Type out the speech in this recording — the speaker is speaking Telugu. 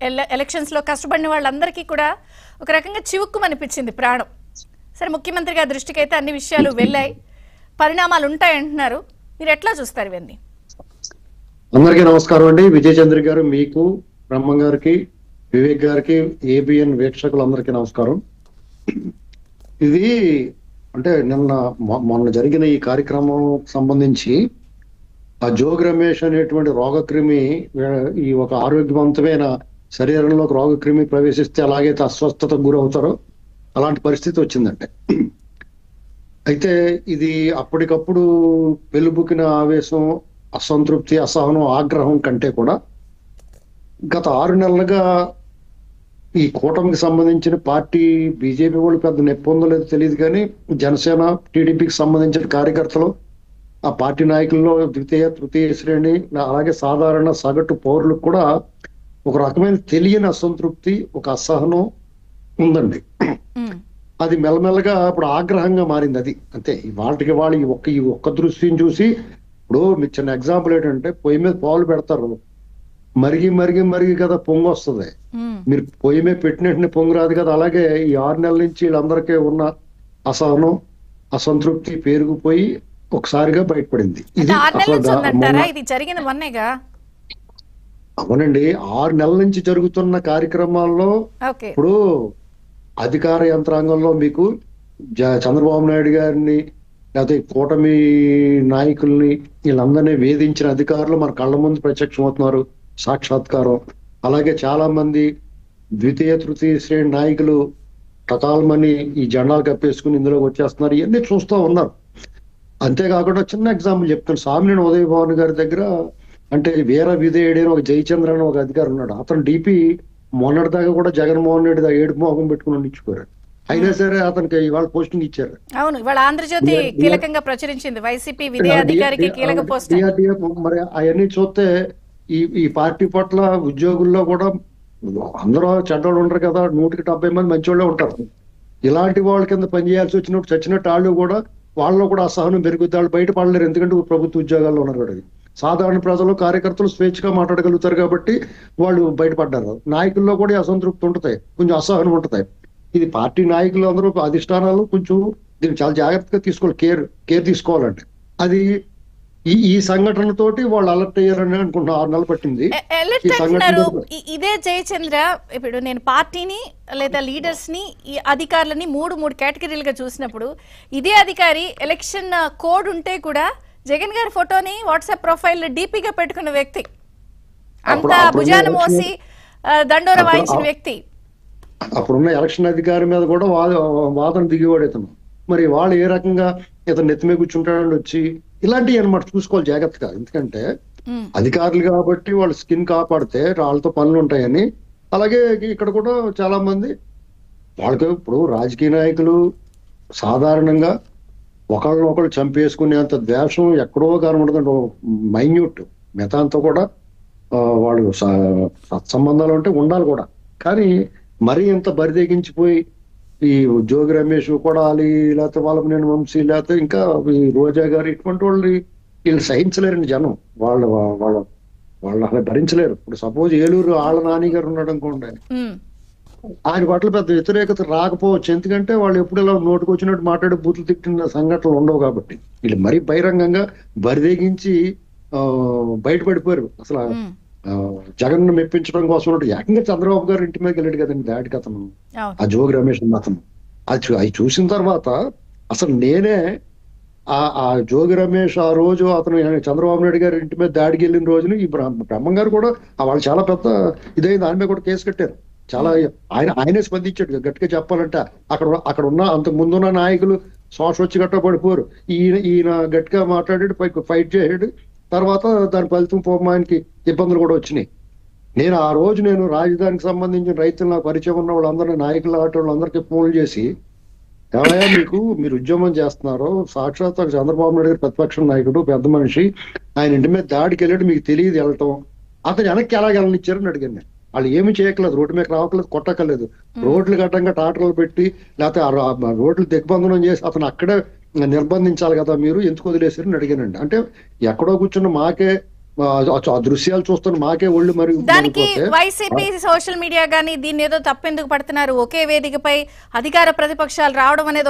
ఎలక్షన్స్ లో కష్టపడిన వాళ్ళందరికీ కూడా ఒక రకంగా చివుక్కుమనిపించింది ప్రాణం. సరే, ముఖ్యమంత్రి గారి దృష్టికి అయితే అన్ని విషయాలు వెళ్ళాయి, పరిణామాలు ఉంటాయంటున్నారు. మీరు ఎట్లా చూస్తారు ఇవన్నీ? అందరికీ నమస్కారం అండి. విజయ్ చంద్ర గారు, మీకు, బ్రహ్మ గారికి, వివేక్ గారికి, ఏబిఎన్ వీక్షకులందరికీ నమస్కారం. ఇది అంటే మొన్న జరిగిన ఈ కార్యక్రమం సంబంధించి ఆ జోగి రమేష్ అనేటువంటి రోగక్రిమి, ఈ ఒక ఆరోగ్యవంతమైన శరీరంలోకి రోగక్రిమి ప్రవేశిస్తే ఎలాగైతే అస్వస్థతకు గురవుతారో అలాంటి పరిస్థితి వచ్చిందంటే, అయితే ఇది అప్పటికప్పుడు వెలుబుకిన ఆవేశం, అసంతృప్తి, అసహనం, ఆగ్రహం కంటే కూడా గత 6 నెలలుగా ఈ కూటమికి సంబంధించిన పార్టీ, బీజేపీ వాళ్ళు పెద్ద నొప్పి ఉందో లేదో తెలియదు కానీ జనసేన, టీడీపీకి సంబంధించిన కార్యకర్తలు, ఆ పార్టీ నాయకుల్లో ద్వితీయ తృతీయ శ్రేణి, అలాగే సాధారణ సగటు పౌరులకు కూడా ఒక రకమైన తెలియని అసంతృప్తి, ఒక అసహనం ఉందండి. అది మెల్లమెల్లగా ఇప్పుడు ఆగ్రహంగా మారింది. అది అంతే. వాళ్ళకి వాళ్ళు ఈ ఒక్క దృశ్యం చూసి, ఇప్పుడు మీకు చిన్న ఎగ్జాంపుల్ ఏంటంటే, పొయ్యి మీద పాలు పెడతారు, మరిగి మరిగి మరిగి కదా పొంగు వస్తుంది. మీరు పొయ్యి మీద పెట్టిన వెంటనే పొంగు రాదు కదా. అలాగే ఈ 6 నెలల నుంచి వీళ్ళందరికీ ఉన్న అసహనం, అసంతృప్తి పెరిగిపోయి ఒకసారిగా బయటపడింది. ఇది అవునండి, 6 నెలల నుంచి జరుగుతున్న కార్యక్రమాల్లో ఇప్పుడు అధికార యంత్రాంగంలో మీకు చంద్రబాబు నాయుడు గారిని, లేకపోతే కూటమి నాయకుల్ని, వీళ్ళందరినీ వేధించిన అధికారులు మన కళ్ళ ముందు ప్రత్యక్షం అవుతున్నారు, సాక్షాత్కారం. అలాగే చాలా మంది ద్వితీయ తృతీయ శ్రేణి నాయకులు టకాల్మని ఈ జెండాలు కప్పేసుకుని ఇందులోకి వచ్చేస్తున్నారు. ఇవన్నీ చూస్తూ ఉన్నారు. అంతేకాకుండా చిన్న ఎగ్జాంపుల్ చెప్తాను. సామినేని ఉదయ్ భవన్ గారి దగ్గర అంటే వీర విధేయుడు అని ఒక జయచంద్ర అని ఒక అధికారి ఉన్నాడు. అతను డిపి మొన్నటి దాకా కూడా జగన్మోహన్ రెడ్డి దాకా ఏడుపు మోహం పెట్టుకుని ఇచ్చిపోయారు. అయినా సరే అతనికి ఇవాళ పోస్టింగ్ ఇచ్చారు. అవును, ఇవాళ ఆంధ్రజ్యోతి కీలకంగా ప్రచురించింది వైసీపీ విధేయాధికారికి కీలక పోస్టింగ్. మరి అవన్నీ చూస్తే ఈ పార్టీ పట్ల ఉద్యోగుల్లో కూడా అందరూ చెడ్డోళ్ళు ఉంటారు కదా, 170 మంది మంచివాళ్ళే ఉంటారు. ఇలాంటి వాళ్ళ కింద పనిచేయాల్సి వచ్చినప్పుడు చచ్చినట్టు వాళ్ళు కూడా, వాళ్ళలో కూడా అసహనం పెరుగుద్ది. వాళ్ళు బయటపడలేరు, ఎందుకంటే ప్రభుత్వ ఉద్యోగాల్లో ఉన్నారు కాబట్టి. సాధారణ ప్రజలు, కార్యకర్తలు స్వేచ్ఛగా మాట్లాడగలుగుతారు కాబట్టి వాళ్ళు బయటపడ్డారు. నాయకుల్లో కూడా అసంతృప్తి ఉంటుంది, కొంచెం అసహనం ఉంటుంది. ఇది పార్టీ నాయకులు అందరూ, అధిష్టానాలు కొంచెం దీన్ని చాలా జాగ్రత్తగా తీసుకోవాలి, కేర్ తీసుకోవాలండి. అది ఈ సంఘటనతోటి వాళ్ళు అలర్ట్ అయ్యారని అనుకుంటున్నా. 6 నెలలు పట్టింది. ఇదే జయచంద్ర, ఇప్పుడు నేను పార్టీని లేదా లీడర్స్ ని, ఈ అధికారులని మూడు కేటగిరీలుగా చూసినప్పుడు, ఇదే అధికారి ఎలక్షన్ కోడ్ ఉంటే కూడా జగన్ గారి ఫోటోని వాట్సాప్ ప్రొఫైల్ డీపీగా పెట్టుకున్న వ్యక్తి, అంత భుజాన మోసి దండోర వాయించిన వ్యక్తి. అప్పుడున్న ఎలక్షన్ అధికారి మీద కూడా వాదన దిగివాడు ఇతను. మరి వాళ్ళు ఏ రకంగా ఇతను నెత్తిమే కూర్చుంటాడని వచ్చి ఇలాంటివి అనమాట చూసుకోవాలి జాగ్రత్తగా. ఎందుకంటే అధికారులు కాబట్టి వాళ్ళు స్కిన్ కాపాడితే వాళ్ళతో పనులు ఉంటాయని. అలాగే ఇక్కడ కూడా చాలా మంది వాళ్ళకి ఇప్పుడు రాజకీయ నాయకులు సాధారణంగా ఒకళ్ళు చంపేసుకునేంత ద్వేషం ఎక్కడో కనబడుతుంది, మైన్యూట్. మిగతా అంతా కూడా వాళ్ళు సత్సంబంధాలు అంటే ఉండాలి కూడా. కానీ మరీ ఇంత బరిదెగించిపోయి ఈ జోగి రమేష్ కొడాలి, లేకపోతే వాళ్ళని వంశీ, లేకపోతే ఇంకా ఈ రోజా గారు, ఇటువంటి వీళ్ళు సహించలేరండి జనం. వాళ్ళు అలా భరించలేరు. ఇప్పుడు సపోజ్ ఏలూరు ఆళ్ళ నాని గారు ఉన్నాడు అనుకోండి, ఆయన పట్ల పెద్ద వ్యతిరేకత రాకపోవచ్చు, ఎందుకంటే వాళ్ళు ఎప్పుడు ఇలా నోటుకు వచ్చినట్టు మాట్లాడి బూతులు తిట్టిన సంఘటనలు ఉండవు కాబట్టి. వీళ్ళు మరీ బహిరంగంగా బరిదెగించి బయటపడిపోయారు. అసలు జగన్ మెప్పించడం కోసం ఏకంగా చంద్రబాబు గారు ఇంటి మీదకి వెళ్ళాడు కదండి దాడికి అతను, ఆ జోగి రమేష్ అతను. అది చూసిన తర్వాత అసలు నేనే ఆ జోగి రమేష్ ఆ రోజు అతను చంద్రబాబు నాయుడు గారి ఇంటి మీద దాడికి వెళ్ళిన రోజున ఈ బ్రహ్మం గారు కూడా వాళ్ళు చాలా పెద్ద ఇదైంది, దాని మీద కూడా కేసు కట్టారు. చాలా ఆయనే స్పందించాడు గట్టిగా చెప్పాలంటే. అక్కడ ఉన్న అంతకు ముందున్న నాయకులు శ్వాస వచ్చి గట్ట పడిపోరు. ఈయన గట్టిగా మాట్లాడాడు, ఫైట్ చేసాడు. తర్వాత దాని ఫలితం ఆయనకి ఇబ్బందులు కూడా వచ్చినాయి. ఆ రోజు రాజధానికి సంబంధించిన రైతులు నాకు పరిచయం ఉన్న వాళ్ళందరినీ, నాయకులు వాళ్ళందరికీ ఫోన్లు చేసి, ఏమయ్యా మీరు ఉద్యమం చేస్తున్నారు, సాక్షాత్ చంద్రబాబు నాయుడు గారు ప్రతిపక్ష నాయకుడు, పెద్ద మనిషి, ఆయన ఇంటి మీద దాడికి వెళ్ళాడు, మీకు తెలియదు వెళ్ళటం, అతను వెనక్కి ఎలా వెళ్ళనిచ్చారని అడిగాను. వాళ్ళు ఏమి చేయట్లేదు, రోడ్డు మీద రావట్లేదు, కొట్టక్కర్లేదు, రోడ్లు గట్టంగా టాటర్లు పెట్టి లేకపోతే రోడ్లు దిగ్బంధనం చేసి అతను అక్కడే నిర్బంధించాలి కదా, మీరు ఎందుకు వదిలేసారని అడిగానండి. అంటే ఎక్కడో కూర్చున్న మాకే ఆ దృశ్యాలు చూస్తున్న మాకే ఒళ్ళు మరి దానికి వైసీపీ సోషల్ మీడియా గానీ దీన్ని ఏదో తప్పెందుకు పడుతున్నారు, ఒకే వేదికపై అధికార ప్రతిపక్షాలు రావడం అనేది